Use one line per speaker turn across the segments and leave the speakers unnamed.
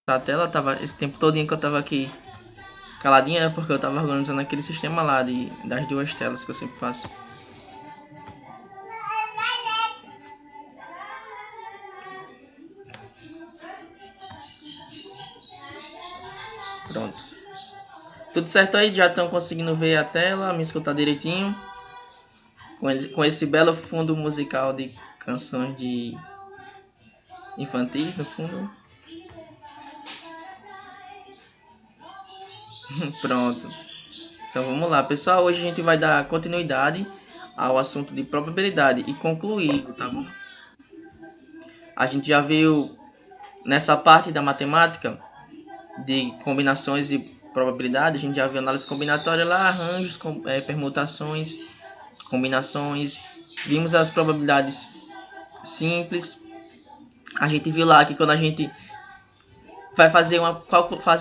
A tela tava esse tempo todinho que eu tava aqui caladinha, é porque eu tava organizando aquele sistema lá das duas telas que eu sempre faço. Pronto. Tudo certo aí? Já estão conseguindo ver a tela, me escutar direitinho? Com esse belo fundo musical de canções de infantis no fundo. Pronto. Então vamos lá, pessoal. Hoje a gente vai dar continuidade ao assunto de probabilidade e concluir, tá bom? A gente já viu nessa parte da matemática de combinações e probabilidade, a gente já viu análise combinatória lá, arranjos, permutações, combinações. Vimos as probabilidades simples. A gente viu lá que quando a gente vai fazer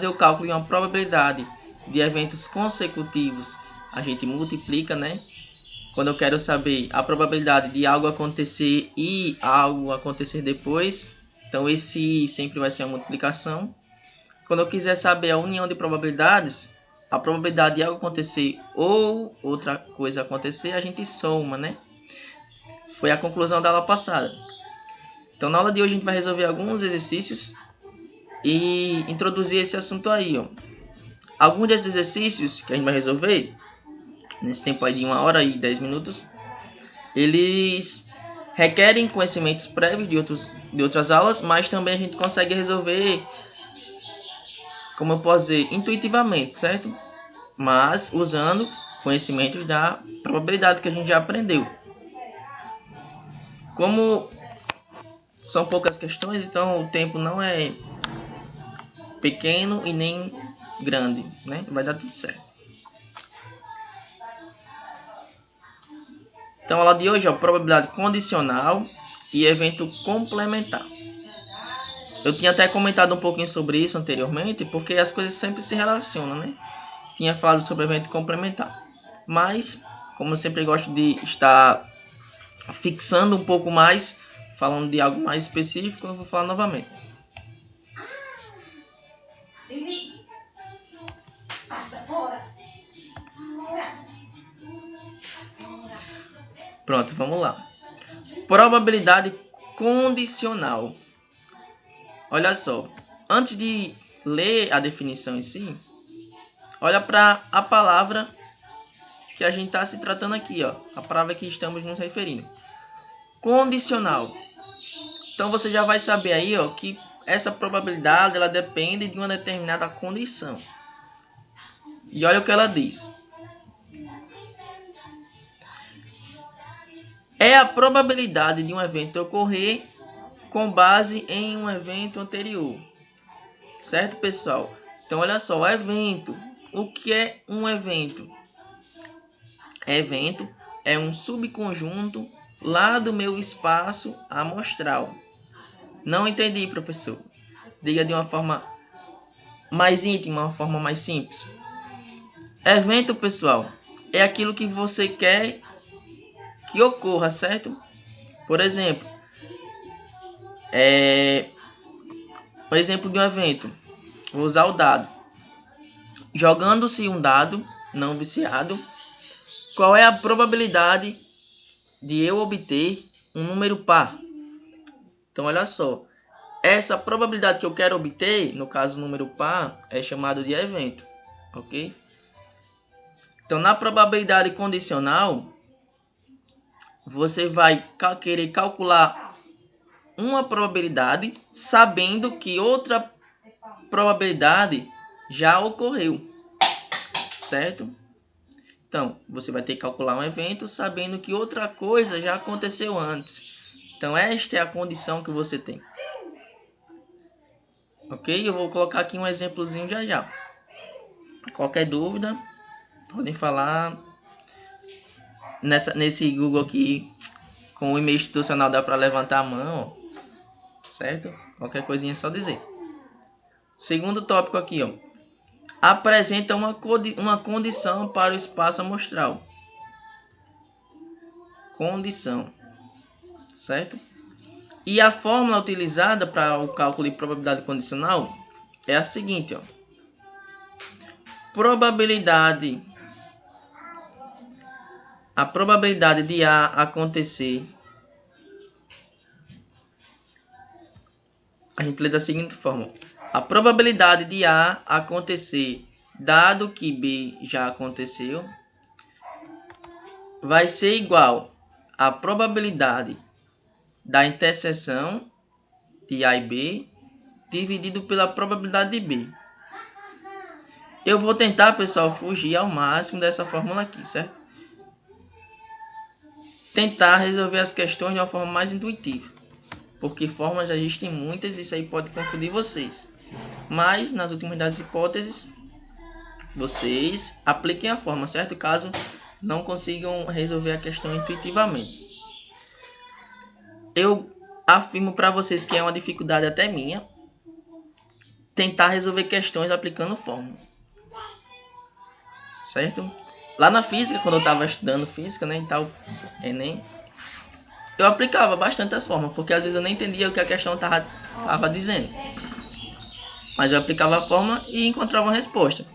o cálculo de uma probabilidade de eventos consecutivos, a gente multiplica, né? Quando eu quero saber a probabilidade de algo acontecer e algo acontecer depois, então esse sempre vai ser uma multiplicação. Quando eu quiser saber a união de probabilidades, a probabilidade de algo acontecer ou outra coisa acontecer, a gente soma, né? Foi a conclusão da aula passada. Então na aula de hoje a gente vai resolver alguns exercícios e introduzir esse assunto aí, ó. Alguns desses exercícios que a gente vai resolver, nesse tempo aí de 1 hora e 10 minutos, eles requerem conhecimentos prévios de outras aulas, mas também a gente consegue resolver, como eu posso dizer, intuitivamente, certo? Mas usando conhecimentos da probabilidade que a gente já aprendeu. Como são poucas questões, então o tempo não é pequeno e nem grande, né? Vai dar tudo certo. Então, a aula de hoje é probabilidade condicional e evento complementar. Eu tinha até comentado um pouquinho sobre isso anteriormente, porque as coisas sempre se relacionam, né? Tinha falado sobre evento complementar. Mas, como eu sempre gosto de estar fixando um pouco mais, falando de algo mais específico, eu vou falar novamente. Pronto, vamos lá. Probabilidade condicional. Olha só, antes de ler a definição em si, olha para a palavra que a gente está se tratando aqui, ó, a palavra que estamos nos referindo. Condicional. Então você já vai saber aí, ó, que essa probabilidade ela depende de uma determinada condição. E olha o que ela diz. É a probabilidade de um evento ocorrer com base em um evento anterior. Certo, pessoal? Então olha só, o evento. O que é um evento? Evento é um subconjunto lá do meu espaço amostral. Não entendi, professor. Diga de uma forma mais íntima, uma forma mais simples. Evento, pessoal, é aquilo que você quer que ocorra, certo? Por exemplo, um exemplo de um evento. Vou usar o dado. Jogando-se um dado não viciado, qual é a probabilidade de eu obter um número par? Então, olha só. Essa probabilidade que eu quero obter, no caso o número par, é chamado de evento, ok? Então, na probabilidade condicional, você vai querer calcular uma probabilidade sabendo que outra probabilidade já ocorreu, certo? Então, você vai ter que calcular um evento sabendo que outra coisa já aconteceu antes. Então, esta é a condição que você tem. Ok? Eu vou colocar aqui um exemplozinho já já. Qualquer dúvida, podem falar. Nesse Google aqui, com o e-mail institucional, dá para levantar a mão, ó, certo? Qualquer coisinha é só dizer. Segundo tópico aqui, ó. Apresenta uma condição para o espaço amostral. Condição. Certo? E a fórmula utilizada para o cálculo de probabilidade condicional é a seguinte, ó. Probabilidade. A probabilidade de A acontecer, a gente lê da seguinte forma. A probabilidade de A acontecer, dado que B já aconteceu, vai ser igual à probabilidade da interseção de A e B dividido pela probabilidade de B. Eu vou tentar, pessoal, fugir ao máximo dessa fórmula aqui, certo? Tentar resolver as questões de uma forma mais intuitiva, porque formas já existem muitas e isso aí pode confundir vocês. Mas, nas últimas das hipóteses, vocês apliquem a forma, certo? Caso não consigam resolver a questão intuitivamente. Eu afirmo para vocês que é uma dificuldade até minha tentar resolver questões aplicando fórmula, certo? Lá na física, quando eu estava estudando física, né, e tal, Enem, eu aplicava bastante as fórmulas, porque às vezes eu nem entendia o que a questão estava dizendo. Mas eu aplicava a fórmula e encontrava uma resposta.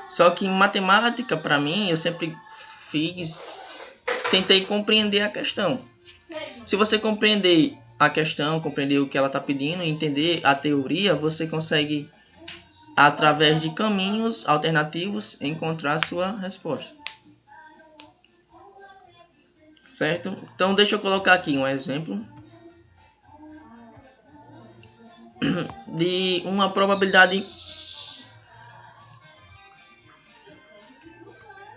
Só que em matemática, para mim, eu sempre tentei compreender a questão. Se você compreender a questão, compreender o que ela está pedindo, entender a teoria, você consegue, através de caminhos alternativos, encontrar a sua resposta. Certo? Então, deixa eu colocar aqui um exemplo de uma probabilidade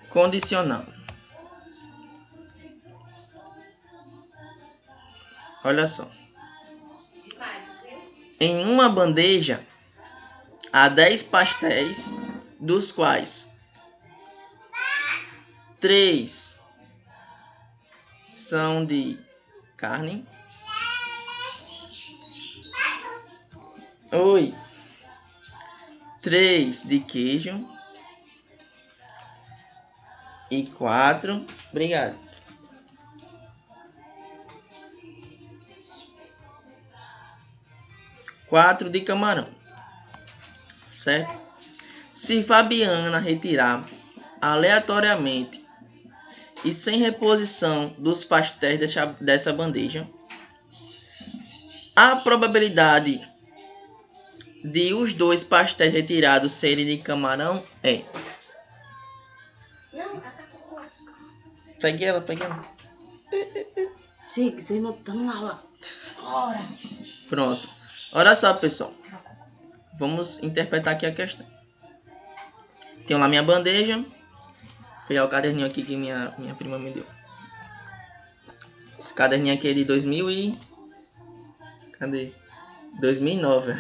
condicional. Olha só. Em uma bandeja há 10 pastéis, dos quais 3 são de carne. Oi. 3 de queijo. E 4. Obrigado. 4 de camarão. Certo? Se Fabiana retirar aleatoriamente e sem reposição dos pastéis dessa bandeja, a probabilidade de os 2 pastéis retirados serem de camarão é... Pegue ela.
Sim, você não tá na aula. Ora.
Pronto. Olha só, pessoal. Vamos interpretar aqui a questão. Tenho lá minha bandeja. Vou pegar o caderninho aqui que minha prima me deu. Esse caderninho aqui é de 2009.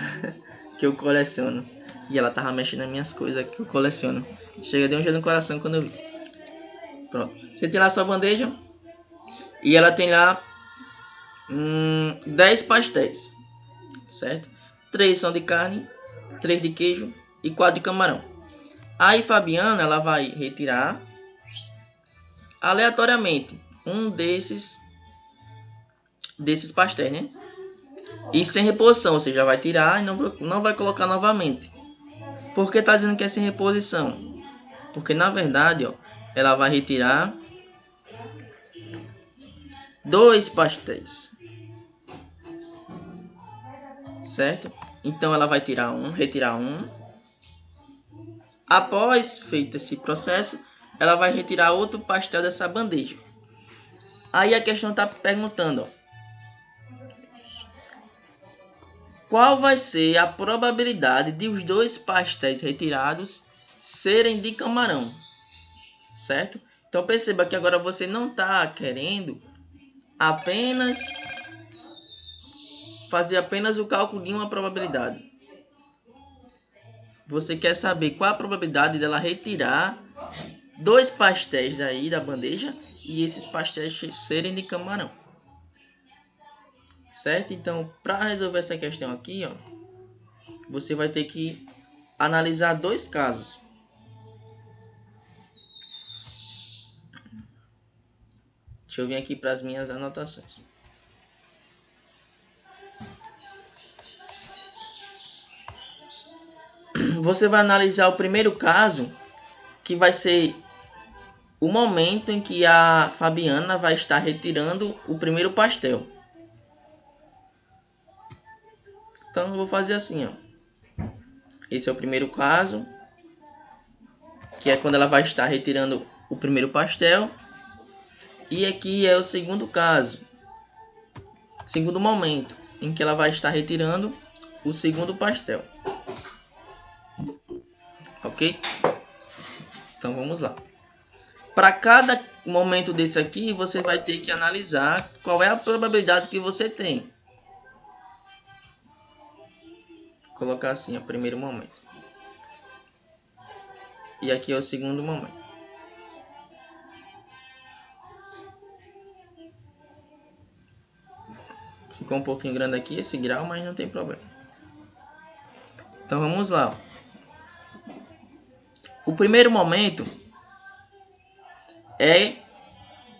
Que eu coleciono. E ela tava mexendo nas minhas coisas que eu coleciono. Chega de um jeito no coração quando eu vi. Pronto. Você tem lá sua bandeja. E ela tem lá 10 pastéis. Certo? 3 são de carne, 3 de queijo e 4 de camarão. Aí Fabiana, ela vai retirar aleatoriamente um desses pastéis, né? E sem reposição, ou seja, vai tirar e não vai colocar novamente. Por que tá dizendo que é sem reposição? Porque na verdade, ó, ela vai retirar 2 pastéis. Certo? Então ela vai retirar um. Após feito esse processo, ela vai retirar outro pastel dessa bandeja. Aí a questão está perguntando, ó, qual vai ser a probabilidade de os 2 pastéis retirados serem de camarão, certo? Então perceba que agora você não está querendo apenas fazer apenas o cálculo de uma probabilidade. Você quer saber qual a probabilidade dela retirar 2 pastéis daí da bandeja e esses pastéis serem de camarão. Certo? Então, para resolver essa questão aqui, ó, você vai ter que analisar 2 casos. Deixa eu vir aqui para as minhas anotações. você vai analisar o primeiro caso, que vai ser o momento em que a Fabiana vai estar retirando o primeiro pastel. Então eu vou fazer assim, ó. Esse é o primeiro caso, que é quando ela vai estar retirando o primeiro pastel. E aqui é o segundo caso, segundo momento, em que ela vai estar retirando o segundo pastel. Ok? Então vamos lá. Para cada momento desse aqui, você vai ter que analisar qual é a probabilidade que você tem. Vou colocar assim, o primeiro momento. E aqui é o segundo momento. Ficou um pouquinho grande aqui esse grau, mas não tem problema. Então vamos lá. O primeiro momento é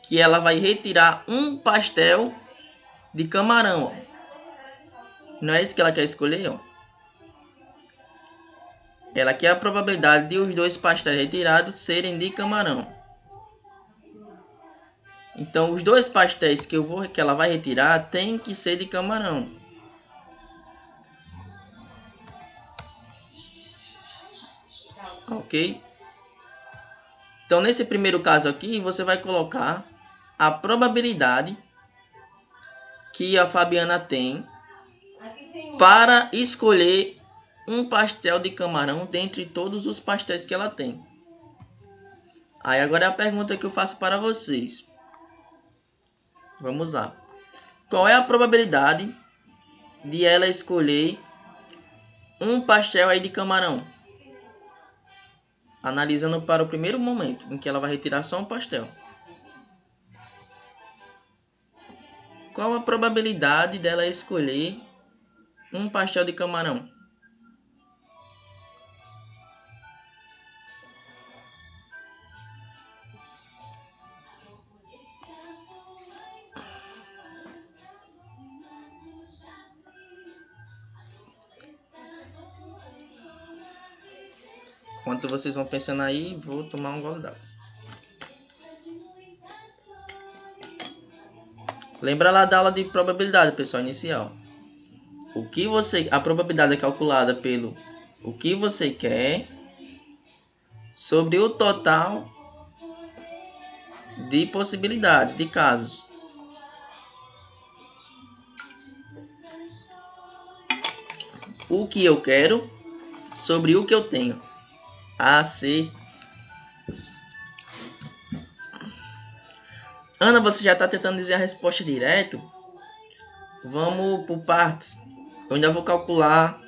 que ela vai retirar um pastel de camarão. Ó. Não é isso que ela quer escolher? Ó. Ela quer a probabilidade de os dois pastéis retirados serem de camarão. Então os dois pastéis que ela vai retirar tem que ser de camarão. Ok? Então nesse primeiro caso aqui, você vai colocar a probabilidade que a Fabiana tem para escolher um pastel de camarão dentre todos os pastéis que ela tem. Aí agora é a pergunta que eu faço para vocês. Vamos lá. Qual é a probabilidade de ela escolher um pastel aí de camarão? Analisando para o primeiro momento, em que ela vai retirar só um pastel. Qual a probabilidade dela escolher um pastel de camarão? Enquanto vocês vão pensando aí, vou tomar um gole d'água. Lembra lá da aula de probabilidade, pessoal, inicial. A probabilidade é calculada pelo o que você quer sobre o total de possibilidades, de casos. O que eu quero sobre o que eu tenho. A, C. Ana, você já está tentando dizer a resposta direto? Vamos por partes. Eu ainda vou calcular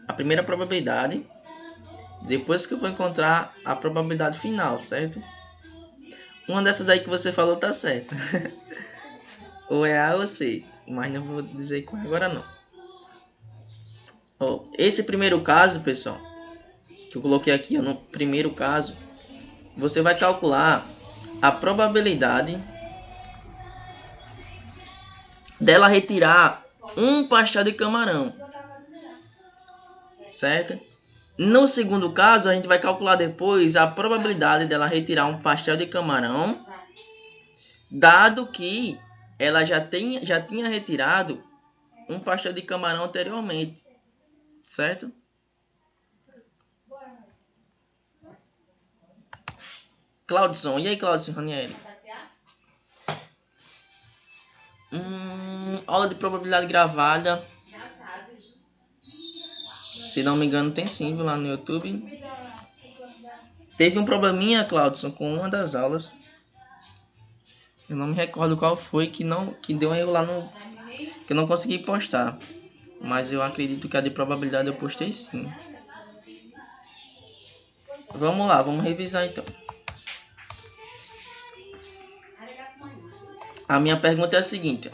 a primeira probabilidade. Depois que eu vou encontrar a probabilidade final, certo? Uma dessas aí que você falou tá certa. Ou é A ou C. Mas não vou dizer qual agora não. Ó, esse primeiro caso, pessoal, que eu coloquei aqui ó, no primeiro caso, você vai calcular a probabilidade dela retirar um pastel de camarão, certo? No segundo caso, a gente vai calcular depois a probabilidade dela retirar um pastel de camarão, dado que ela já tinha retirado um pastel de camarão anteriormente, certo? Claudson, e aí Claudson Ranieri? Aula de probabilidade gravada. Se não me engano tem sim lá no YouTube. Teve um probleminha, Claudson, com uma das aulas. Eu não me recordo qual foi que deu um erro lá no que eu não consegui postar. Mas eu acredito que a de probabilidade eu postei sim. Vamos lá, vamos revisar então. A minha pergunta é a seguinte.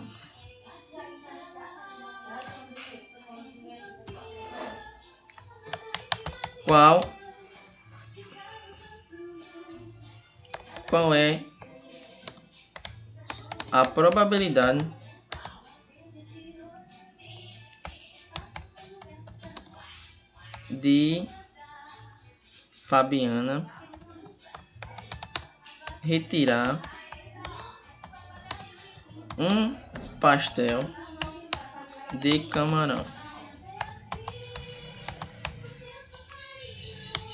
Qual é a probabilidade de Fabiana retirar um pastel de camarão.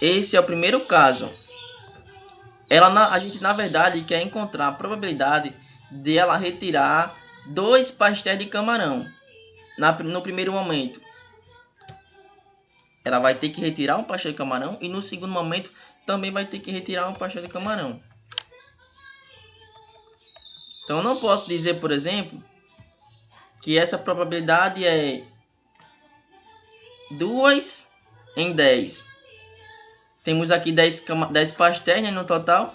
Esse é o primeiro caso. A gente na verdade quer encontrar a probabilidade de ela retirar 2 pastéis de camarão. No primeiro momento, ela vai ter que retirar um pastel de camarão e no segundo momento também vai ter que retirar um pastel de camarão. Então eu não posso dizer, por exemplo, que essa probabilidade é 2 em 10. Temos aqui 10 pastéis, né, no total.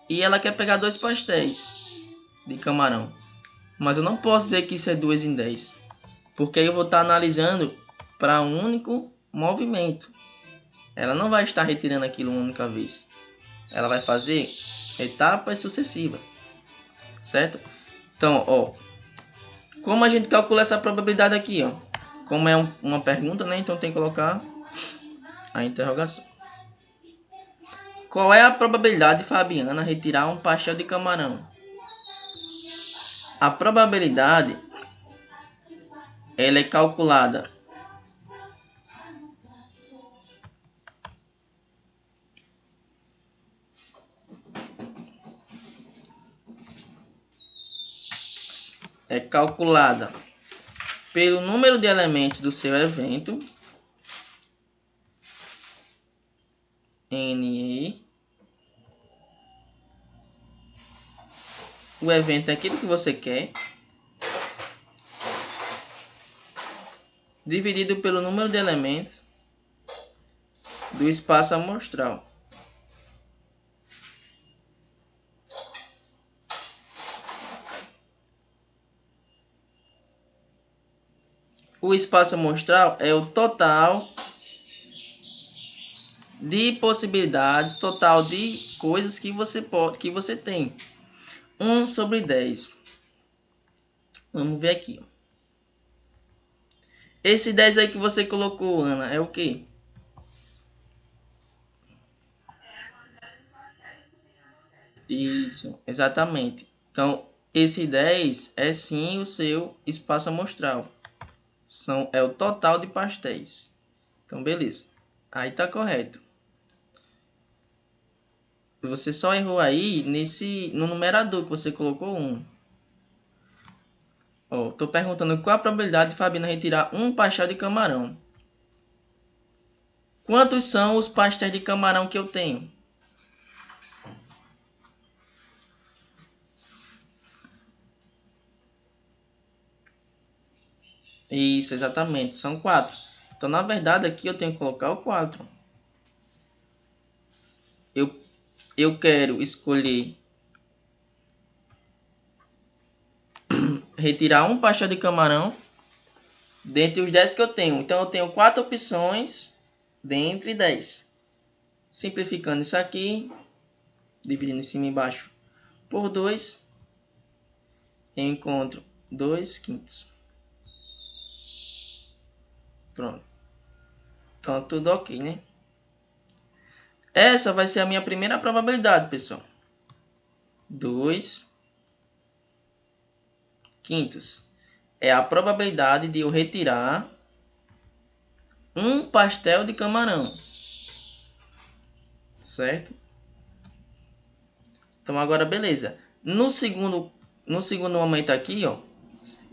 E ela quer pegar 2 pastéis de camarão. Mas eu não posso dizer que isso é 2 em 10. Porque aí eu vou estar analisando para um único movimento. Ela não vai estar retirando aquilo uma única vez. Ela vai fazer etapas sucessivas. Certo? Então, ó. Como a gente calcula essa probabilidade aqui, ó? Como é uma pergunta, né? Então tem que colocar a interrogação. Qual é a probabilidade de Fabiana retirar um pastel de camarão? A probabilidade ela é calculada pelo número de elementos do seu evento, NE. O evento é aquilo que você quer, dividido pelo número de elementos do espaço amostral. O espaço amostral é o total de possibilidades, total de coisas que você tem. 1 sobre 10. Vamos ver aqui. Esse 10 aí que você colocou, Ana, é o quê? Isso, exatamente. Então, esse 10 é sim o seu espaço amostral. É o total de pastéis. Então, beleza. Aí tá correto. Você só errou aí no numerador que você colocou 1. Ó, tô perguntando qual a probabilidade de Fabiana retirar um pastel de camarão. Quantos são os pastéis de camarão que eu tenho? Isso, exatamente. São 4. Então, na verdade, aqui eu tenho que colocar o 4. Eu quero escolher retirar um pastel de camarão dentre os 10 que eu tenho. Então, eu tenho 4 opções dentre 10. Simplificando isso aqui, dividindo em cima e embaixo por 2, eu encontro 2 quintos. Pronto. Então, tudo ok, né? Essa vai ser a minha primeira probabilidade, pessoal. 2 quintos. É a probabilidade de eu retirar um pastel de camarão. Certo? Então, agora, beleza. No segundo momento aqui, ó,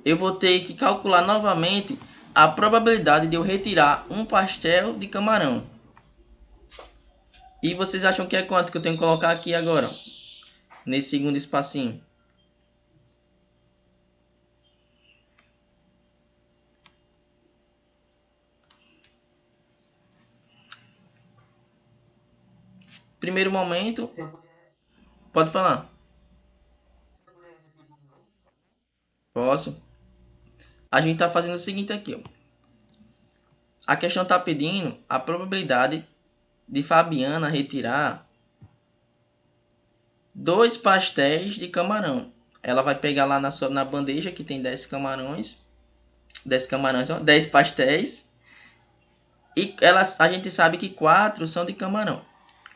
eu vou ter que calcular novamente a probabilidade de eu retirar um pastel de camarão. E vocês acham que é quanto que eu tenho que colocar aqui agora? Nesse segundo espacinho. Primeiro momento. Pode falar. Posso. A gente está fazendo o seguinte aqui, ó. A questão está pedindo a probabilidade de Fabiana retirar 2 pastéis de camarão. Ela vai pegar lá na bandeja que tem 10 camarões. 10 pastéis. E a gente sabe que 4 são de camarão.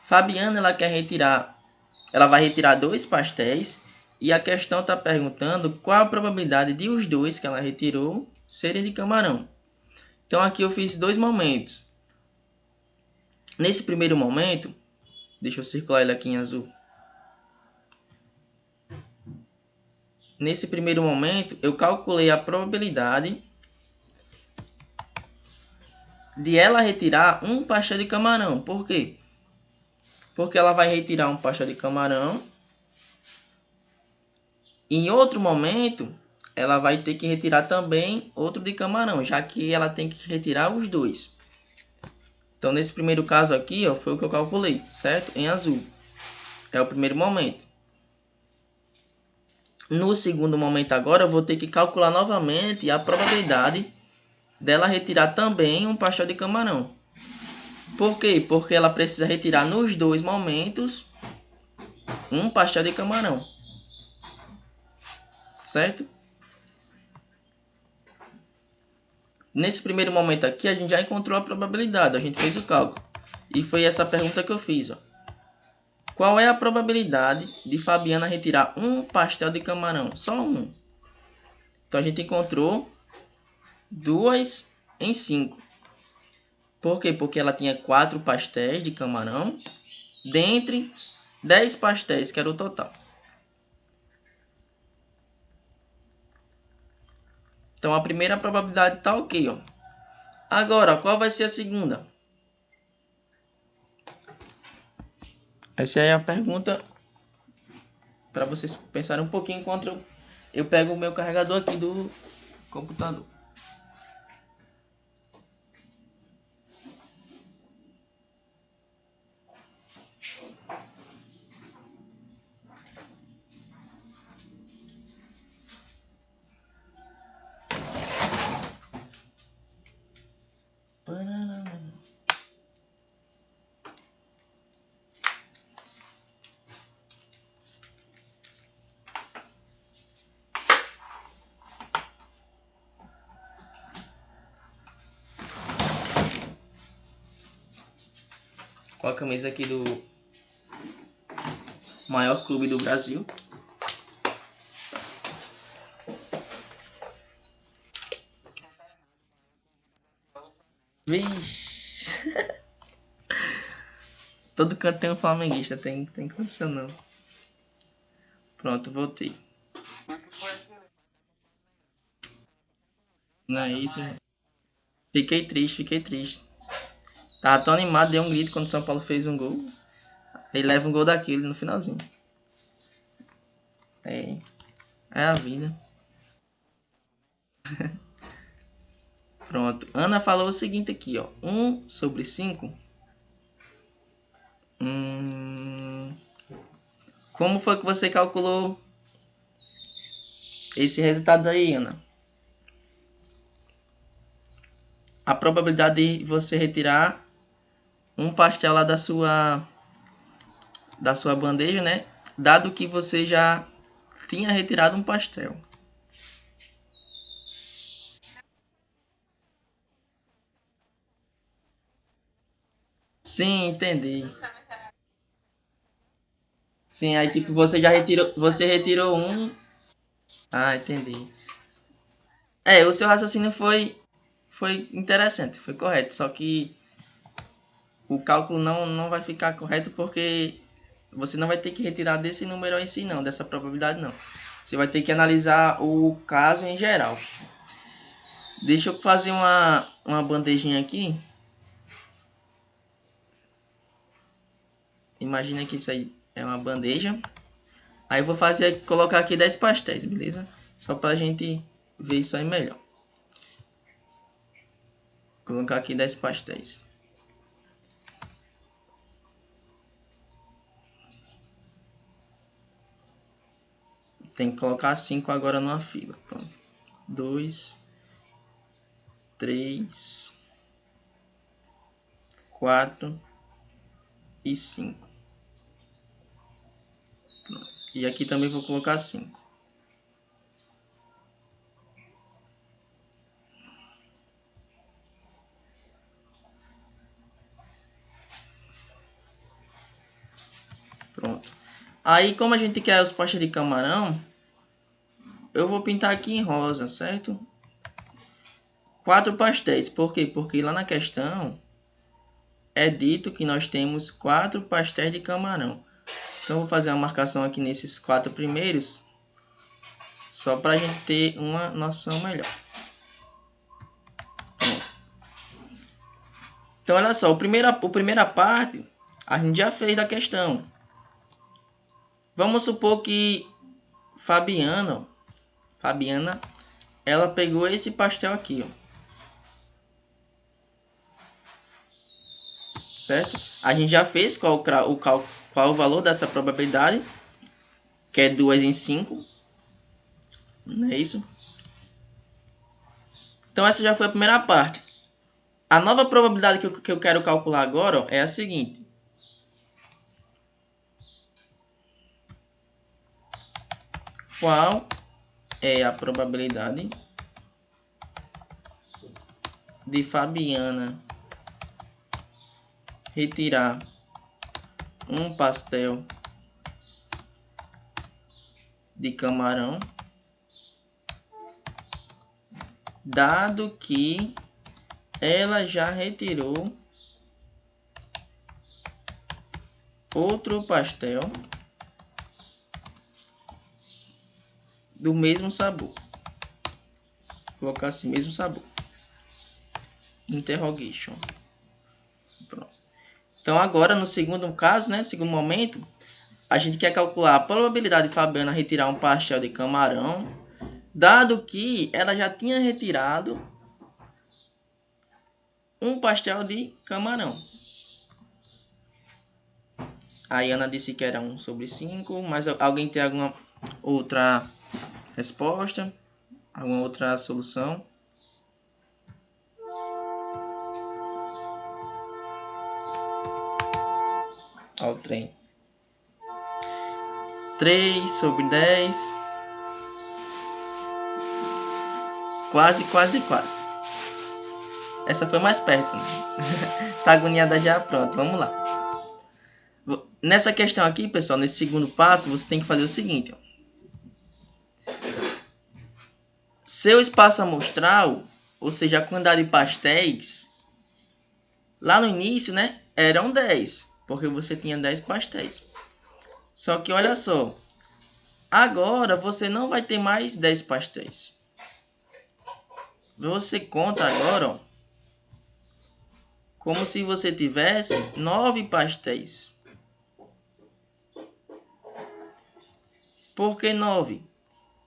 Fabiana, ela vai retirar 2 pastéis. E a questão está perguntando qual a probabilidade de os 2 que ela retirou serem de camarão. Então aqui eu fiz 2 momentos. Nesse primeiro momento, deixa eu circular ele aqui em azul. Nesse primeiro momento, eu calculei a probabilidade de ela retirar um pastel de camarão. Por quê? Porque ela vai retirar um pastel de camarão. Em outro momento, ela vai ter que retirar também outro de camarão, já que ela tem que retirar os 2. Então, nesse primeiro caso aqui, ó, foi o que eu calculei, certo? Em azul. É o primeiro momento. No segundo momento agora, eu vou ter que calcular novamente a probabilidade dela retirar também um pastel de camarão. Por quê? Porque ela precisa retirar nos 2 momentos um pastel de camarão. Certo? Nesse primeiro momento aqui, a gente já encontrou a probabilidade. A gente fez o cálculo. E foi essa pergunta que eu fiz, ó. Qual é a probabilidade de Fabiana retirar um pastel de camarão? Só um. Então a gente encontrou 2 em 5. Por quê? Porque ela tinha 4 pastéis de camarão dentre 10 pastéis, que era o total. Então a primeira probabilidade está ok, ó. Agora, qual vai ser a segunda? Essa é a pergunta para vocês pensarem um pouquinho enquanto eu pego o meu carregador aqui do computador. Com a camisa aqui do maior clube do Brasil. Vixe. Todo canto tem um flamenguista, tem condição não. Pronto, voltei. Não é isso, né? Fiquei triste, fiquei triste. Tava tão animado, dei um grito quando o São Paulo fez um gol. Ele leva um gol daquele no finalzinho. É a vida. Pronto. Ana falou o seguinte aqui, ó. 1 sobre 5. Como foi que você calculou esse resultado aí, Ana? A probabilidade de você retirar um pastel lá da sua bandeja, né? Dado que você já tinha retirado um pastel. Sim, entendi. Sim, aí tipo você retirou um. Ah, entendi. O seu raciocínio foi interessante, foi correto, só que o cálculo não vai ficar correto porque você não vai ter que retirar desse número em si não, dessa probabilidade não. Você vai ter que analisar o caso em geral. Deixa eu fazer uma bandejinha aqui. Imagina que isso aí é uma bandeja. Aí eu vou colocar aqui 10 pastéis, beleza? Só pra gente ver isso aí melhor. Vou colocar aqui 10 pastéis. Tem que colocar 5 agora numa fila. Pronto. 2, 3, 4 e 5. E aqui também vou colocar 5. Pronto. Aí, como a gente quer os pastéis de camarão, eu vou pintar aqui em rosa, certo? 4 pastéis. Por quê? Porque lá na questão é dito que nós temos 4 pastéis de camarão. Então, vou fazer uma marcação aqui nesses 4 primeiros, só para a gente ter uma noção melhor. Então, olha só, a primeira parte a gente já fez da questão. Vamos supor que Fabiana, ela pegou esse pastel aqui, ó. Certo? A gente já fez qual o valor dessa probabilidade, que é 2 em 5. Não é isso? Então, essa já foi a primeira parte. A nova probabilidade que eu quero calcular agora, ó, é a seguinte. Qual é a probabilidade de Fabiana retirar um pastel de camarão, dado que ela já retirou outro pastel do mesmo sabor? Vou colocar assim, mesmo sabor. Interrogation. Pronto. Então agora no segundo caso, né, segundo momento, a gente quer calcular a probabilidade de Fabiana retirar um pastel de camarão, dado que ela já tinha retirado um pastel de camarão. A Ana disse que era 1/5, mas alguém tem alguma outra resposta? Alguma outra solução? Olha o trem. 3/10. Quase. Essa foi mais perto, né? Tá agoniada já, pronto, vamos lá. Nessa questão aqui, pessoal, nesse segundo passo, você tem que fazer o seguinte, ó. Seu espaço amostral, ou seja, a quantidade de pastéis, lá no início, né, eram 10, porque você tinha 10 pastéis. Só que olha só, agora você não vai ter mais 10 pastéis. Você conta agora, ó, como se você tivesse 9 pastéis. Por que 9?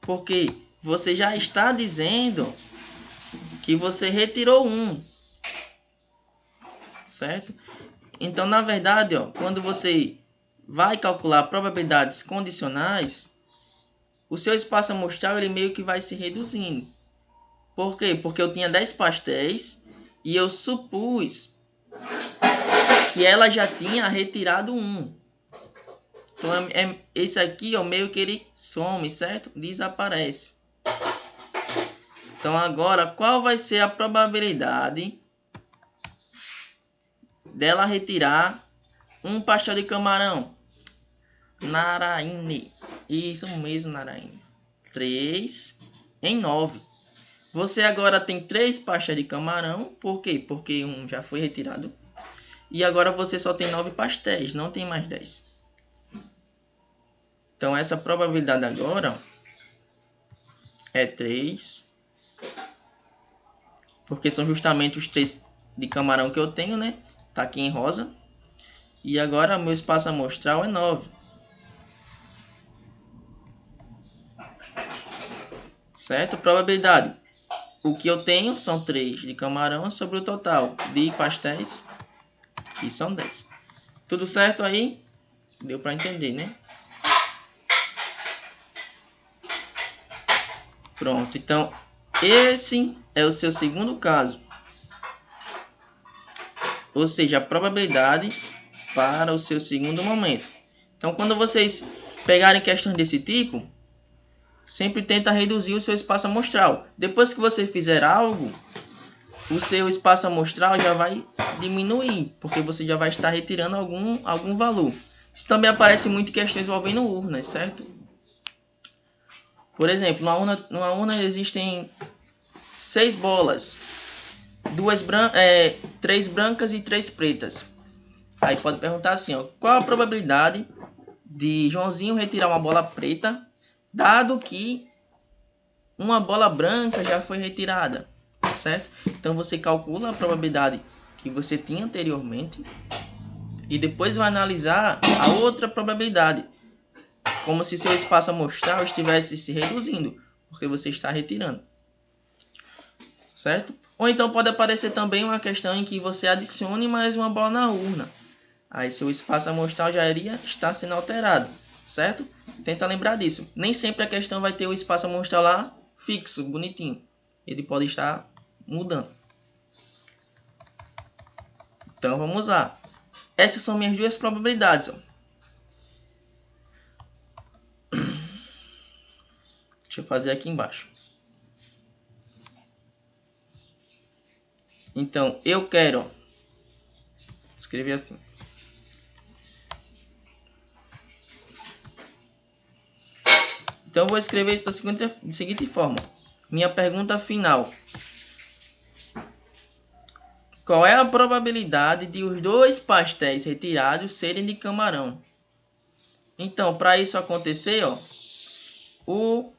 Porque você já está dizendo que você retirou um. Certo? Então, na verdade, ó, quando você vai calcular probabilidades condicionais, o seu espaço amostral ele meio que vai se reduzindo. Por quê? Porque eu tinha 10 pastéis e eu supus que ela já tinha retirado um. Então, esse aqui, ó, meio que ele some, certo? Desaparece. Então, agora, qual vai ser a probabilidade dela retirar um pastel de camarão? Naraine. Isso mesmo, Naraine. 3 em 9. Você agora tem 3 pastéis de camarão. Por quê? Porque um já foi retirado. E agora você só tem 9 pastéis, não tem mais 10. Então, essa probabilidade agora é 3. Porque são justamente os 3 de camarão que eu tenho, né? Tá aqui em rosa. E agora meu espaço amostral é 9. Certo? Probabilidade. O que eu tenho são 3 de camarão sobre o total de pastéis. E são 10. Tudo certo aí? Deu para entender, né? Pronto. Então, esse é o seu segundo caso. Ou seja, a probabilidade para o seu segundo momento. Então, quando vocês pegarem questões desse tipo, sempre tenta reduzir o seu espaço amostral. Depois que você fizer algo, o seu espaço amostral já vai diminuir, porque você já vai estar retirando algum valor. Isso também aparece muito em questões envolvendo urnas, certo? Por exemplo, numa urna existem 6 bolas, 3 brancas e 3 pretas. Aí pode perguntar assim, ó, qual a probabilidade de Joãozinho retirar uma bola preta, dado que uma bola branca já foi retirada, certo? Então você calcula a probabilidade que você tinha anteriormente e depois vai analisar a outra probabilidade, como se seu espaço amostral estivesse se reduzindo, porque você está retirando, certo? Ou então pode aparecer também uma questão em que você adicione mais uma bola na urna. Aí seu espaço amostral já iria estar sendo alterado, certo? Tenta lembrar disso. Nem sempre a questão vai ter o espaço amostral lá fixo, bonitinho. Ele pode estar mudando. Então vamos lá. Essas são minhas duas probabilidades. Ó. Deixa eu fazer aqui embaixo. Então eu quero, ó, escrever assim. Então eu vou escrever isso da seguinte forma. Minha pergunta final. Qual é a probabilidade de os 2 pastéis retirados serem de camarão? Então, para isso acontecer, ó, o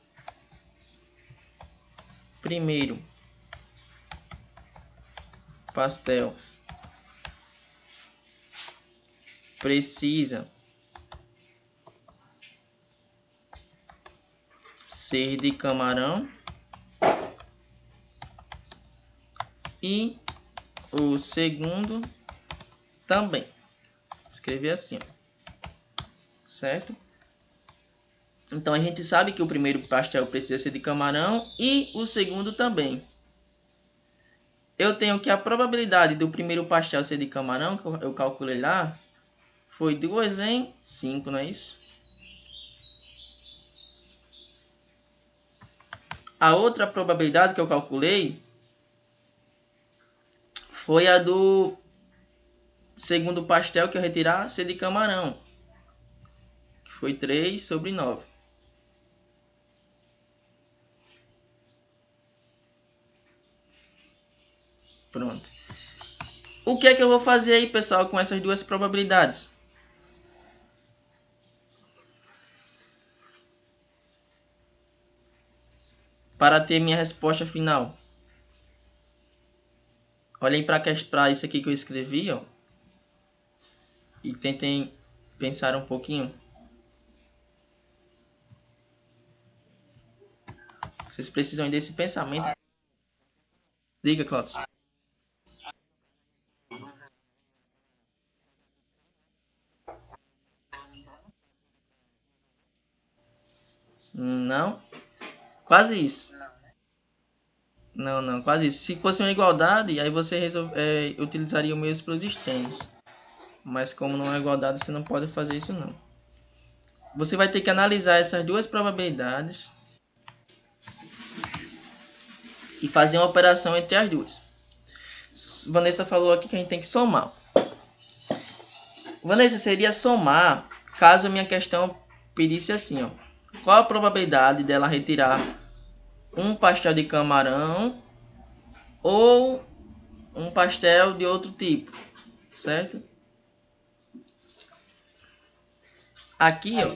primeiro pastel precisa ser de camarão e o segundo também. Escrever assim, ó, certo? Então a gente sabe que o primeiro pastel precisa ser de camarão e o segundo também. Eu tenho que a probabilidade do primeiro pastel ser de camarão, que eu calculei lá, foi 2 em 5, não é isso? A outra probabilidade que eu calculei foi a do segundo pastel que eu retirar ser de camarão, que foi 3 sobre 9. Pronto. O que é que eu vou fazer aí, pessoal, com essas duas probabilidades? Para ter minha resposta final. Olhem para isso aqui que eu escrevi, ó, e tentem pensar um pouquinho. Vocês precisam desse pensamento. Diga, Cláudio. Não, quase isso. Não, não, quase isso. Se fosse uma igualdade, aí você utilizaria o mesmo para os extremos. Mas como não é igualdade, você não pode fazer isso não. Você vai ter que analisar essas duas probabilidades e fazer uma operação entre as duas. Vanessa falou aqui que a gente tem que somar. Vanessa, seria somar caso a minha questão pedisse assim, ó. Qual a probabilidade dela retirar um pastel de camarão ou um pastel de outro tipo, certo? Aqui, ó,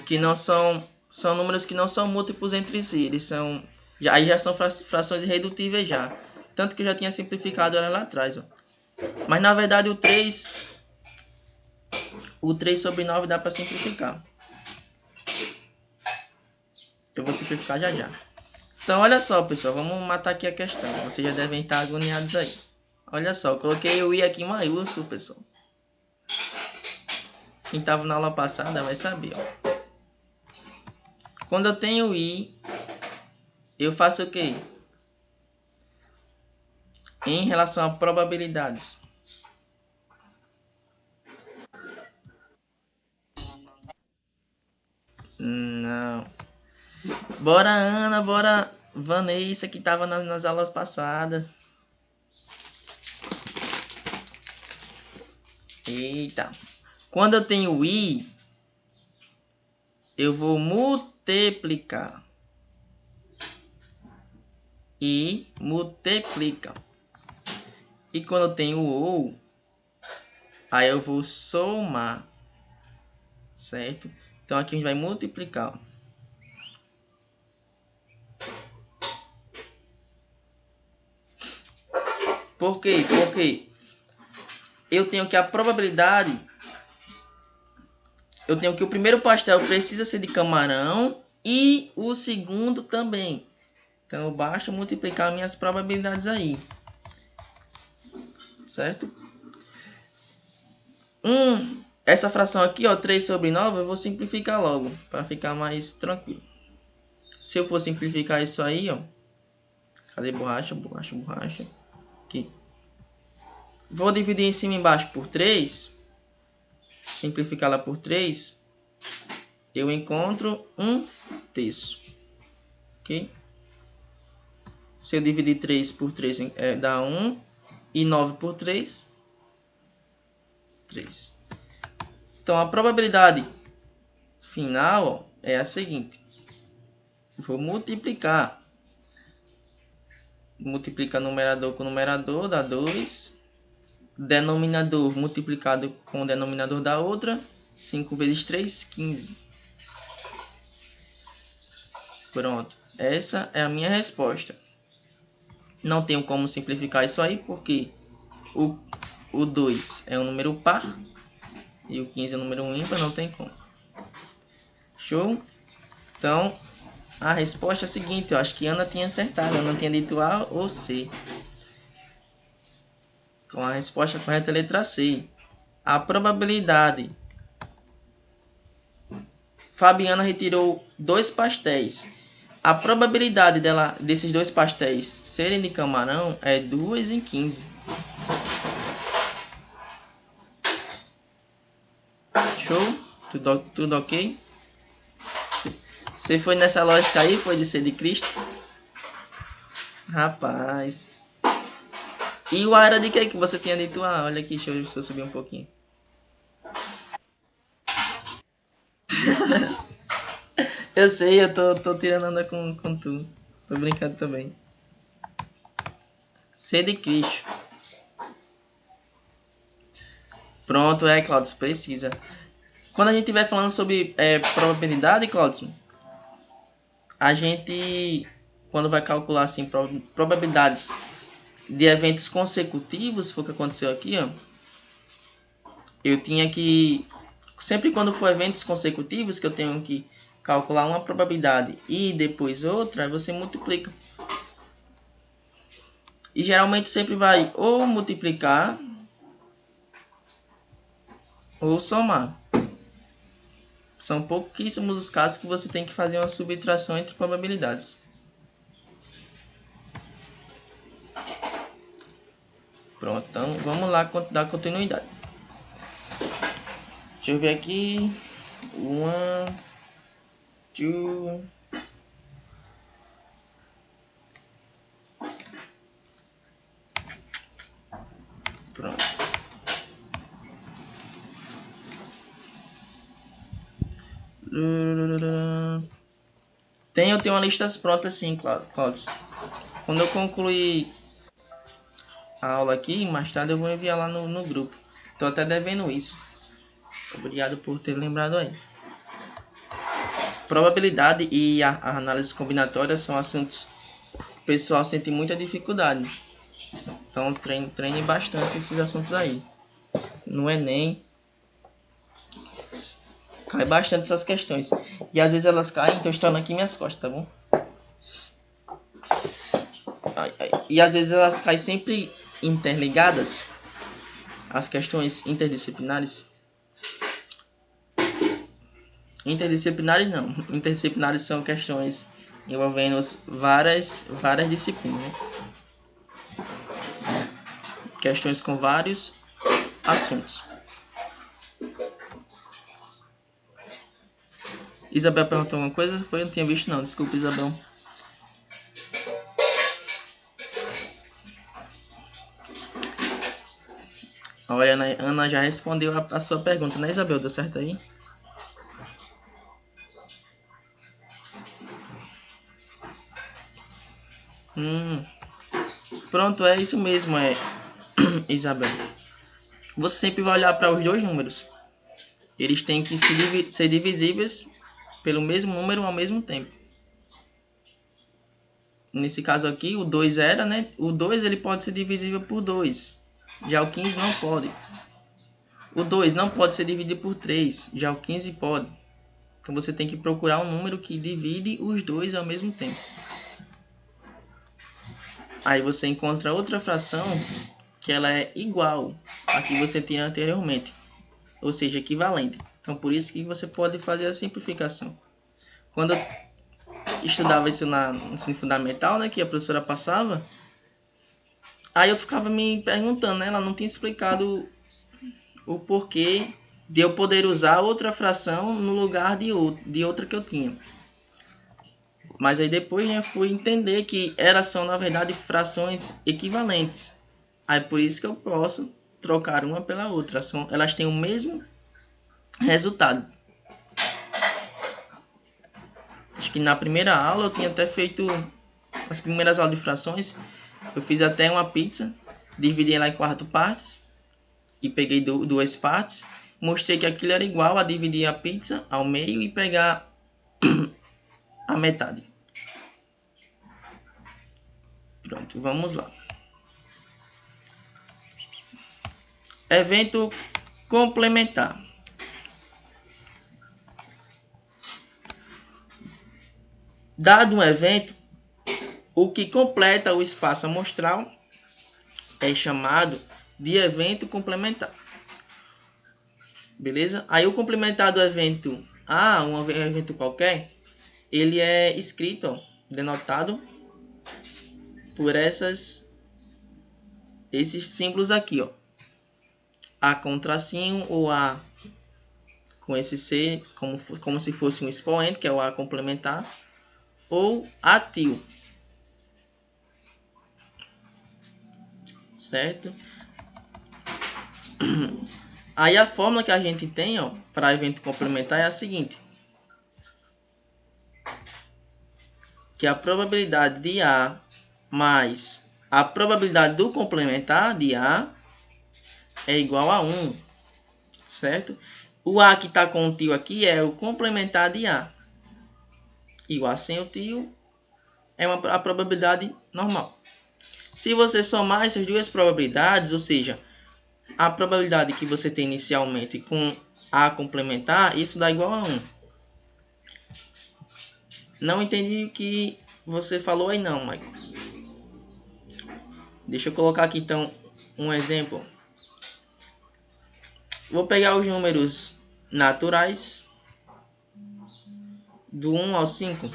que não são números que não são múltiplos entre si, eles são aí já são frações irredutíveis já. Tanto que eu já tinha simplificado ela lá atrás, ó. Mas na verdade o 3 sobre 9 dá para simplificar. Eu vou simplificar já já. Então olha só, pessoal, vamos matar aqui a questão. Vocês já devem estar agoniados aí. Olha só, eu coloquei o I aqui em maiúsculo, pessoal. Quem estava na aula passada vai saber, ó. Quando eu tenho I, eu faço o quê? Em relação a probabilidades. Não. Bora, Ana, bora, Vanessa, que estava nas aulas passadas. Eita. Quando eu tenho i, eu vou multiplicar. I multiplica. E quando eu tenho ou, aí eu vou somar. Certo? Então aqui a gente vai multiplicar. Por quê? Porque eu tenho que a probabilidade... Eu tenho que o primeiro pastel precisa ser de camarão e o segundo também. Então basta multiplicar minhas probabilidades aí. Certo? Essa fração aqui, ó, 3 sobre 9, eu vou simplificar logo, para ficar mais tranquilo. Se eu for simplificar isso aí, ó. Cadê borracha? Borracha, borracha. Aqui. Vou dividir em cima e embaixo por 3. Simplificar ela por 3. Eu encontro 1/3. Ok? Se eu dividir 3 por 3, dá 1. E 9 por 3, 3. Então, a probabilidade final, ó, é a seguinte. Vou multiplicar. Multiplicar numerador com numerador, dá 2. Denominador multiplicado com o denominador da outra. 5 vezes 3, 15. Pronto. Essa é a minha resposta. Não tenho como simplificar isso aí, porque o 2 é um número par. E o 15 é um número ímpar, não tem como. Show? Então, a resposta é a seguinte. Eu acho que Ana tinha acertado. Ana tinha dito A ou C. Então, a resposta correta é a letra C. A probabilidade... Fabiana retirou 2 pastéis. A probabilidade desses 2 pastéis serem de camarão é 2 em 15. Show? Tudo ok? Você foi nessa lógica aí? Foi de ser de Cristo? Rapaz. E o A era de que você tinha dito? Ah, olha aqui, deixa eu subir um pouquinho. Eu sei, eu tô tirando onda com tu. Tô brincando também. C de Cristo. Pronto, Cláudio, precisa. Quando a gente estiver falando sobre probabilidade, Cláudio, a gente, quando vai calcular assim, probabilidades de eventos consecutivos, foi o que aconteceu aqui, ó. Eu tinha que, sempre quando for eventos consecutivos, que eu tenho que calcular uma probabilidade e depois outra, aí você multiplica. E geralmente sempre vai ou multiplicar ou somar. São pouquíssimos os casos que você tem que fazer uma subtração entre probabilidades. Pronto, então vamos lá dar continuidade. Deixa eu ver aqui. 1, 2. Pronto. Eu tenho uma lista pronta assim, Cláudio. Quando eu concluir a aula aqui, mais tarde eu vou enviar lá no grupo. Tô até devendo isso. Obrigado por ter lembrado aí. Probabilidade e a análise combinatória são assuntos que o pessoal sente muita dificuldade. Então treine bastante esses assuntos aí. No Enem cai bastante essas questões. E às vezes elas caem, então estão aqui minhas costas, tá bom? E às vezes elas caem sempre interligadas. As questões interdisciplinares. Interdisciplinares não. Interdisciplinares são questões envolvendo várias disciplinas, né? Questões com vários assuntos. Isabel perguntou alguma coisa? Eu não tinha visto não. Desculpa, Isabel. Olha, a Ana já respondeu a sua pergunta, né, Isabel? Deu certo aí? Pronto, é isso mesmo, Isabel. Você sempre vai olhar para os dois números. Eles têm que ser divisíveis pelo mesmo número ao mesmo tempo. Nesse caso aqui, o 2 era, né? O 2 ele pode ser divisível por 2. Já o 15 não pode. O 2 não pode ser dividido por 3. Já o 15 pode. Então você tem que procurar um número que divide os dois ao mesmo tempo. Aí você encontra outra fração que ela é igual à que você tinha anteriormente. Ou seja, equivalente. Então por isso que você pode fazer a simplificação. Quando eu estudava isso no ensino fundamental, né, que a professora passava, aí eu ficava me perguntando, né, ela não tinha explicado o porquê de eu poder usar outra fração no lugar de outra que eu tinha. Mas aí depois, né, fui entender que elas são, na verdade, frações equivalentes. Aí por isso que eu posso trocar uma pela outra. Elas têm o mesmo resultado. Acho que na primeira aula eu tinha até feito as primeiras aulas de frações. Eu fiz até uma pizza, dividi ela em 4 partes e peguei 2 partes. Mostrei que aquilo era igual a dividir a pizza ao meio e pegar a metade. Pronto, vamos lá. Evento complementar. Dado um evento, o que completa o espaço amostral é chamado de evento complementar. Beleza? Aí o complementar do evento A, um evento qualquer, ele é escrito, ó, denotado por esses símbolos aqui, ó. A com tracinho ou A com esse C, como se fosse um expoente, que é o A complementar, ou ATIL. Certo? Aí a fórmula que a gente tem, ó, para evento complementar é a seguinte: que a probabilidade de A mais a probabilidade do complementar de A é igual a 1, certo? O A que está com o tio aqui é o complementar de A. E o A sem o tio é a probabilidade normal. Se você somar essas duas probabilidades, ou seja, a probabilidade que você tem inicialmente com A complementar, isso dá igual a 1. Não entendi o que você falou aí não, Michael. Deixa eu colocar aqui então um exemplo. Vou pegar os números naturais do 1 ao 5.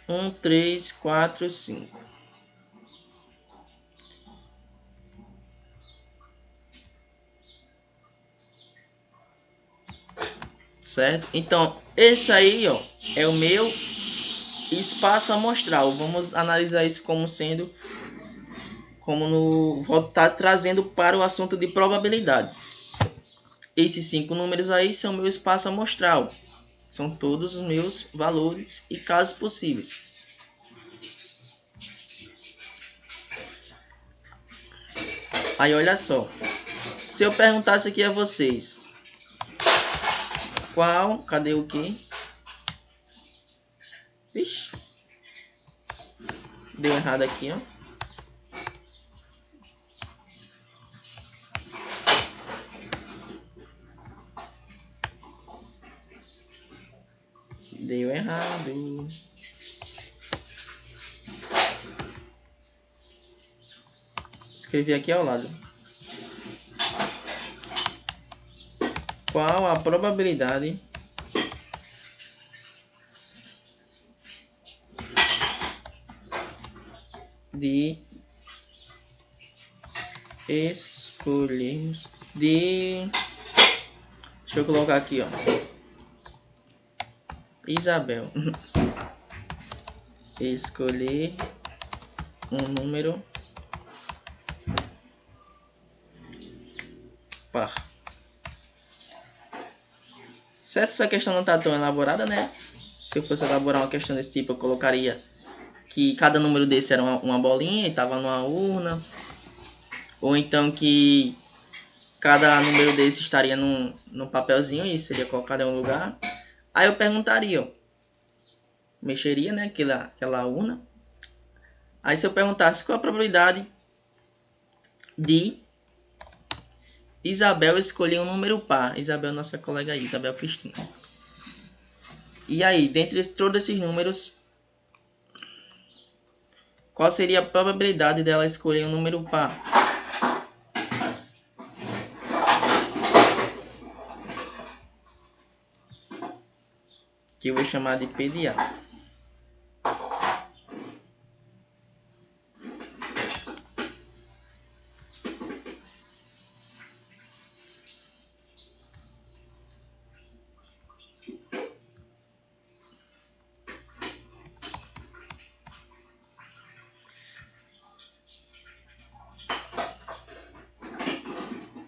1, 3, 4, 5. Certo? Então, esse aí, ó, é o meu espaço amostral. Vamos analisar isso como sendo, vou estar trazendo para o assunto de probabilidade. Esses 5 números aí são meu espaço amostral. São todos os meus valores e casos possíveis. Aí olha só. Se eu perguntasse aqui a vocês, cadê o que? Ixi. Deu errado aqui, ó. Deu errado. Escrevi aqui ao lado. Qual a probabilidade de escolhermos deixa eu colocar aqui, ó, Isabel escolher um número par. Certo? Essa questão não está tão elaborada, né? Se eu fosse elaborar uma questão desse tipo, eu colocaria que cada número desse era uma bolinha e estava numa urna. Ou então que cada número desse estaria num papelzinho e seria colocado em um lugar. Aí eu perguntaria, ó, mexeria, né, aquela urna. Aí se eu perguntasse qual a probabilidade de Isabel escolher um número par. Isabel, nossa colega aí, Isabel Cristina. E aí, dentre todos esses números, qual seria a probabilidade dela escolher um número par? Que eu vou chamar de P de A.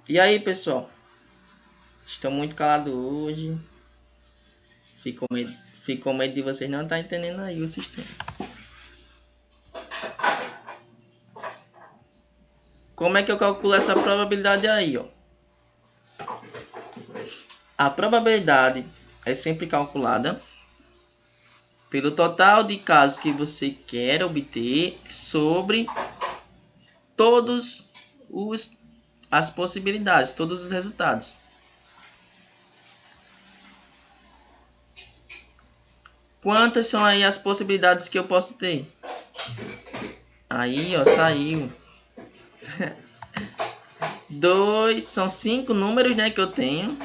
E aí, pessoal? Estou muito calado hoje. Fico com medo de vocês não estar entendendo aí o sistema. Como é que eu calculo essa probabilidade aí, ó? A probabilidade é sempre calculada pelo total de casos que você quer obter sobre todos as possibilidades, todos os resultados. Quantas são aí as possibilidades que eu posso ter? Aí, ó, saiu. 2, são 5 números, né, que eu tenho.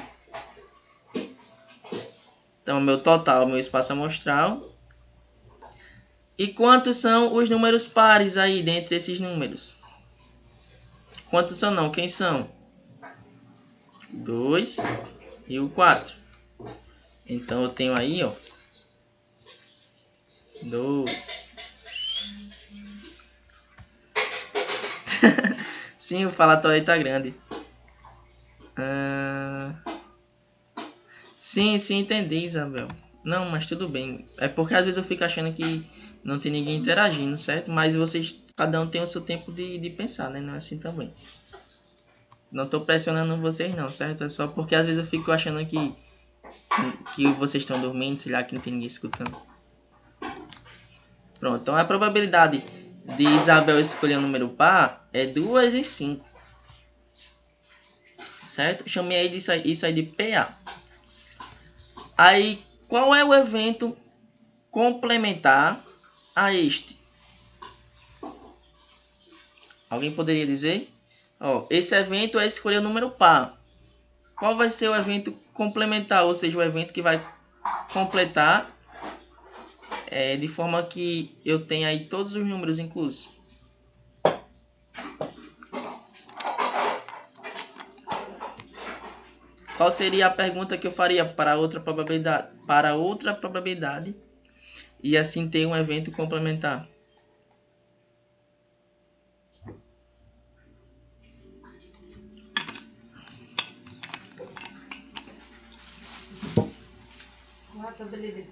Então, meu total, meu espaço amostral. E quantos são os números pares aí, dentre esses números? Quantos são não? Quem são? 2 e o 4. Então, eu tenho aí, ó, 2. Sim, o falatório aí tá grande. Sim, entendi, Isabel. Não, mas tudo bem. É porque às vezes eu fico achando que não tem ninguém interagindo, certo? Mas vocês, cada um tem o seu tempo de pensar, né? Não é assim também. Não tô pressionando vocês não, certo? É só porque às vezes eu fico achando que vocês estão dormindo, sei lá, que não tem ninguém escutando. Pronto, então a probabilidade de Isabel escolher um número par é 2 em 5. Certo? Chamei aí isso aí de PA. Aí, qual é o evento complementar a este? Alguém poderia dizer? Ó, esse evento é escolher o número par. Qual vai ser o evento complementar? Ou seja, o evento que vai completar de forma que eu tenha aí todos os números inclusos. Qual seria a pergunta que eu faria para outra probabilidade? Para outra probabilidade e assim ter um evento complementar.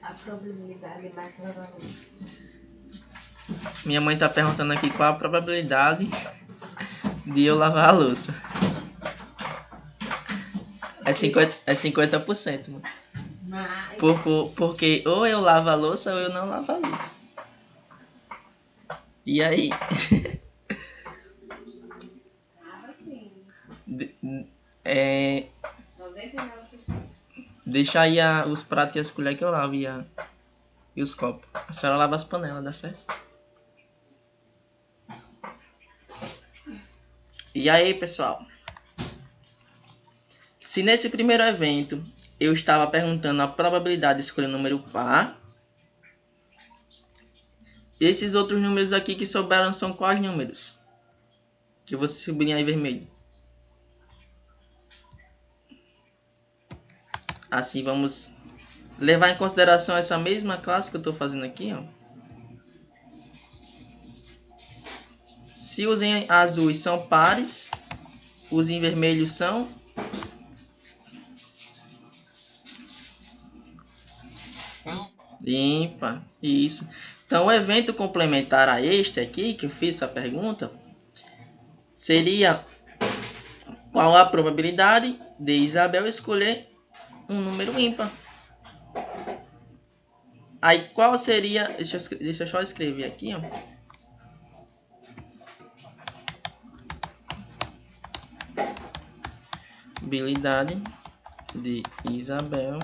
A probabilidade mais provável.
Minha mãe está perguntando aqui qual a probabilidade de eu lavar a louça. É 50%. Mano.
Mas...
Porque ou eu lavo a louça ou eu não lavo a louça. E aí? É...
99%.
Deixa aí os pratos e as colheres que eu lavo e os copos. A senhora lava as panelas, dá certo? E aí, pessoal? Se nesse primeiro evento eu estava perguntando a probabilidade de escolher o número par, esses outros números aqui que sobraram são quais números? Que eu vou sublinhar em vermelho. Assim, vamos levar em consideração essa mesma classe que eu estou fazendo aqui, ó. Se os em azuis são pares, os em vermelho são ímpar. Isso. Então, o evento complementar a este aqui, que eu fiz essa pergunta, seria qual a probabilidade de Isabel escolher um número ímpar. Aí, qual seria... Deixa eu só escrever aqui, ó. Probabilidade de Isabel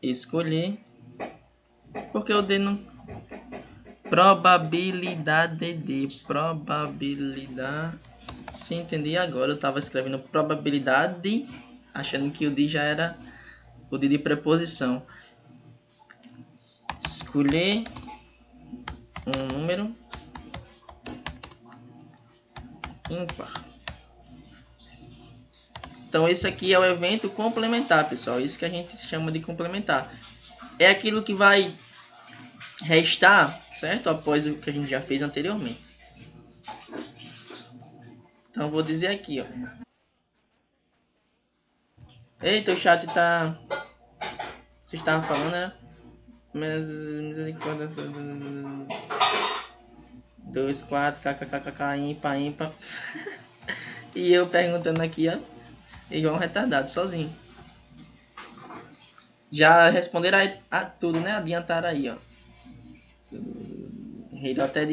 escolher, porque o D não... Probabilidade de... Probabilidade... Se entendi agora, eu estava escrevendo probabilidade, achando que o D já era o D de preposição. Escolher um número ímpar. Então, esse aqui é o evento complementar, pessoal. Isso que a gente chama de complementar. É aquilo que vai restar, certo? Após o que a gente já fez anteriormente. Então, eu vou dizer aqui, ó. Eita, o chat tá... Você estava falando, né? Mas misericórdia... 2, 4, kkkk, ímpar, ímpar. E eu perguntando aqui, ó. Igual um retardado, sozinho. Já responderam a tudo, né? Adiantaram aí, ó. Riram até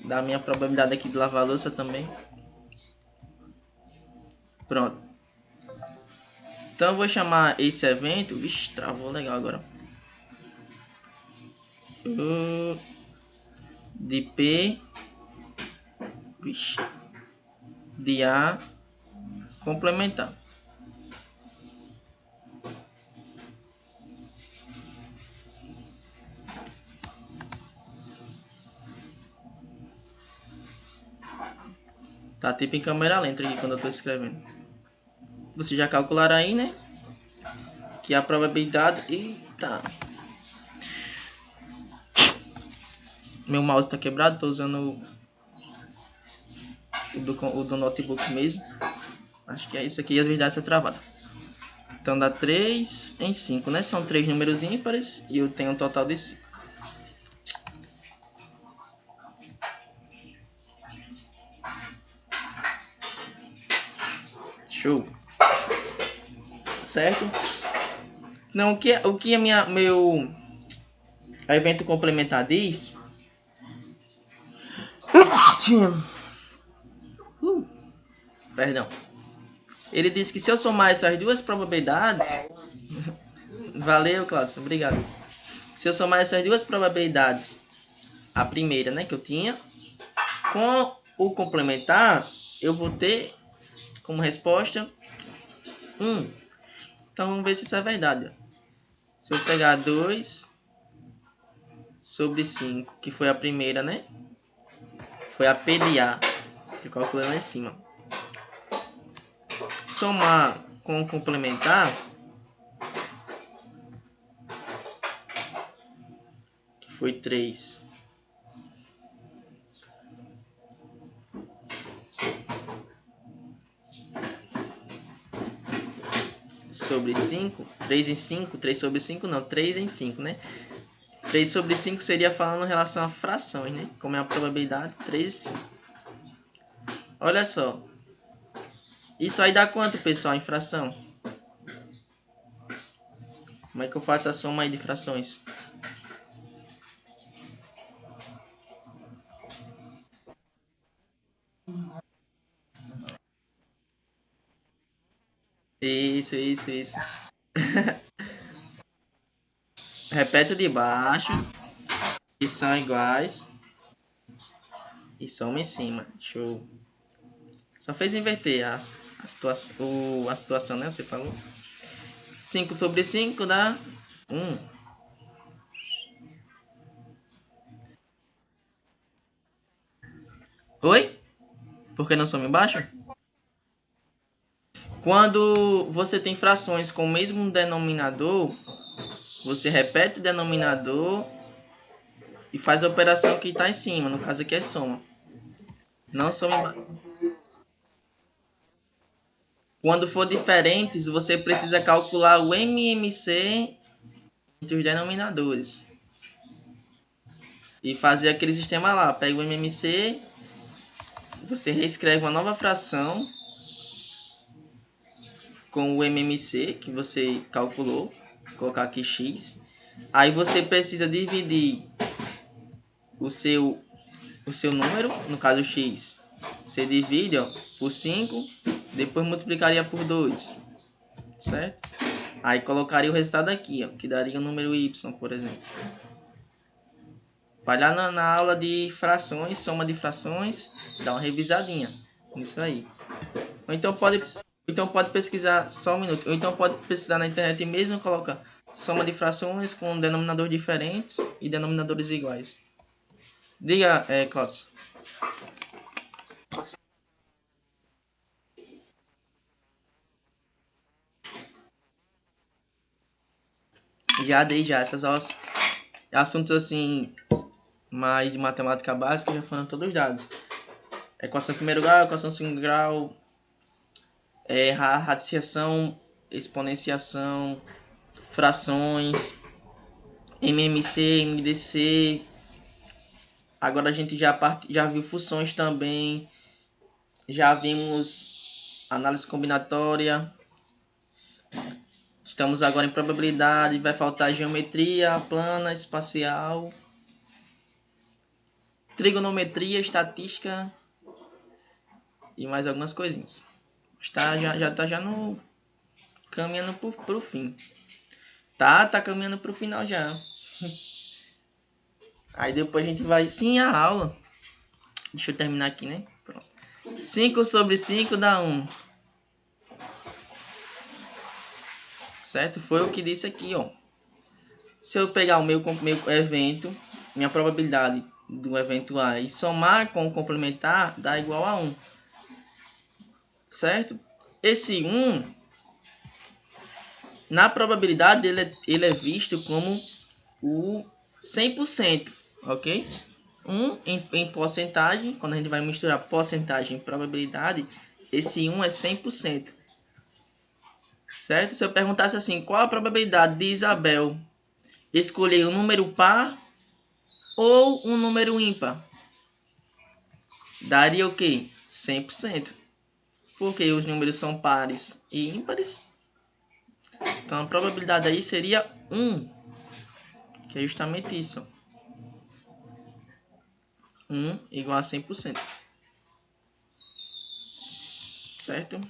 da minha probabilidade aqui de lavar a louça também. Pronto. Então eu vou chamar esse evento... Vixe, travou legal agora. De P... Vixe. De A... Complementar. Tá tipo em câmera lenta aqui quando eu tô escrevendo. Vocês já calcularam aí, né? Que a probabilidade... Eita! Meu mouse tá quebrado, tô usando o do notebook mesmo. Acho que é isso aqui e a verdade ser travada. Então dá 3 em 5, né? São 3 números ímpares e eu tenho um total de 5. Show. Certo? Não, o que meu evento complementar diz... Perdão. Ele diz que se eu somar essas duas probabilidades... Valeu, Cláudio, obrigado. Se eu somar essas duas probabilidades, a primeira, né, que eu tinha, com o complementar, eu vou ter como resposta 1. Então vamos ver se isso é verdade. Se eu pegar 2 sobre 5, que foi a primeira, né? Foi a P de A. Eu calculei lá em cima. Somar com o complementar, que foi 3. Sobre 5. 3 em 5. 3 sobre 5 não. 3 em 5, né? 3 sobre 5 seria falando em relação a frações, né? Como é a probabilidade? 3 e 5. Olha só. Isso aí dá quanto, pessoal, em fração? Como é que eu faço a soma aí de frações? Isso. Repete o de baixo. Que são iguais. E soma em cima. Show. Só fez inverter a situação, né? Você falou. 5 sobre 5 dá 1. Oi? Por que não soma embaixo? Quando você tem frações com o mesmo denominador, você repete o denominador e faz a operação que está em cima. No caso aqui é soma. Não soma embaixo. Quando for diferentes, você precisa calcular o MMC entre os denominadores. E fazer aquele sistema lá. Pega o MMC, você reescreve uma nova fração com o MMC que você calculou. Vou colocar aqui X. Aí você precisa dividir o seu número, no caso X. Você divide, ó, por 5, depois multiplicaria por 2, certo? Aí colocaria o resultado aqui, ó, que daria o número Y, por exemplo. Vai lá na aula de frações, soma de frações, dá uma revisadinha nisso aí. Ou então pode pesquisar, só um minuto, ou então pode pesquisar na internet mesmo, coloca soma de frações com denominadores diferentes e denominadores iguais. Diga, Cláudio. Já dei já essas aulas, assuntos assim mais de matemática básica já foram todos dados. Equação de primeiro grau, equação de segundo grau, radiciação, exponenciação, frações, MMC, MDC. Agora a gente já viu funções também, já vimos análise combinatória. Estamos agora em probabilidade, vai faltar geometria plana, espacial, trigonometria, estatística e mais algumas coisinhas. Já tá já no caminhando pro fim. Tá caminhando pro final já. Aí depois a gente vai sim a aula. Deixa eu terminar aqui, né? Pronto. 5 sobre 5 dá 1. Certo? Foi o que disse aqui, ó. Se eu pegar o meu evento, minha probabilidade do evento A e somar com o complementar, dá igual a 1. Certo? Esse 1, na probabilidade, ele é visto como o 100%, ok? 1 em porcentagem, quando a gente vai misturar porcentagem e probabilidade, esse 1 é 100%. Certo? Se eu perguntasse assim, qual a probabilidade de Isabel escolher um número par ou um número ímpar? Daria o quê? 100%. Porque os números são pares e ímpares. Então a probabilidade aí seria 1, que é justamente isso. 1 igual a 100%. Certo?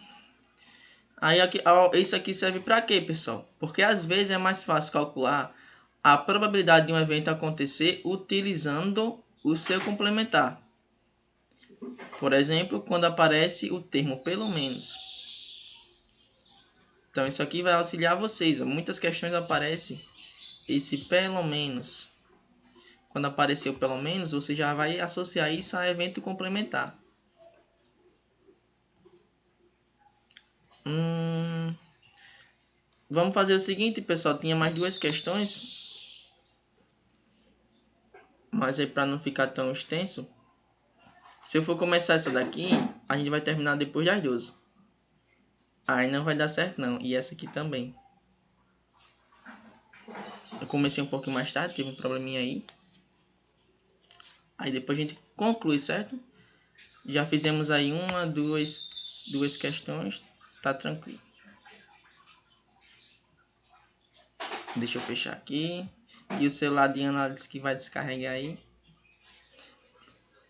Aí aqui, isso aqui serve para quê, pessoal? Porque às vezes é mais fácil calcular a probabilidade de um evento acontecer utilizando o seu complementar. Por exemplo, quando aparece o termo pelo menos. Então isso aqui vai auxiliar vocês. Muitas questões aparecem esse pelo menos. Quando apareceu pelo menos, você já vai associar isso a evento complementar. Vamos fazer o seguinte, pessoal. Tinha mais duas questões. Mas aí para não ficar tão extenso, se eu for começar essa daqui, a gente vai terminar depois das 12. Aí não vai dar certo não. E essa aqui também. Eu comecei um pouquinho mais tarde, teve um probleminha aí. Aí depois a gente conclui, certo? Já fizemos aí duas questões. Tá tranquilo. Deixa eu fechar aqui. E o celular de análise que vai descarregar aí.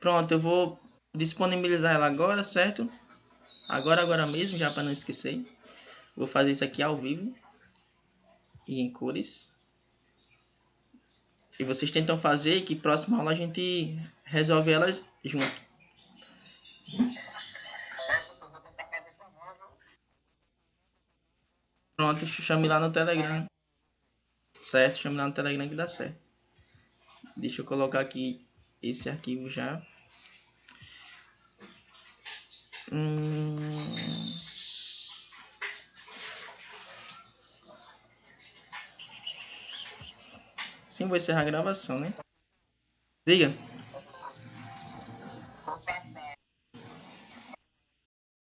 Pronto, eu vou disponibilizar ela agora, certo? Agora mesmo, já para não esquecer. Vou fazer isso aqui ao vivo. E em cores. E vocês tentam fazer que próxima aula a gente resolve elas junto. Pronto, chame lá no Telegram. Certo? Chame lá no Telegram que dá certo. Deixa eu colocar aqui esse arquivo já. Sim, vou encerrar a gravação, né? Diga.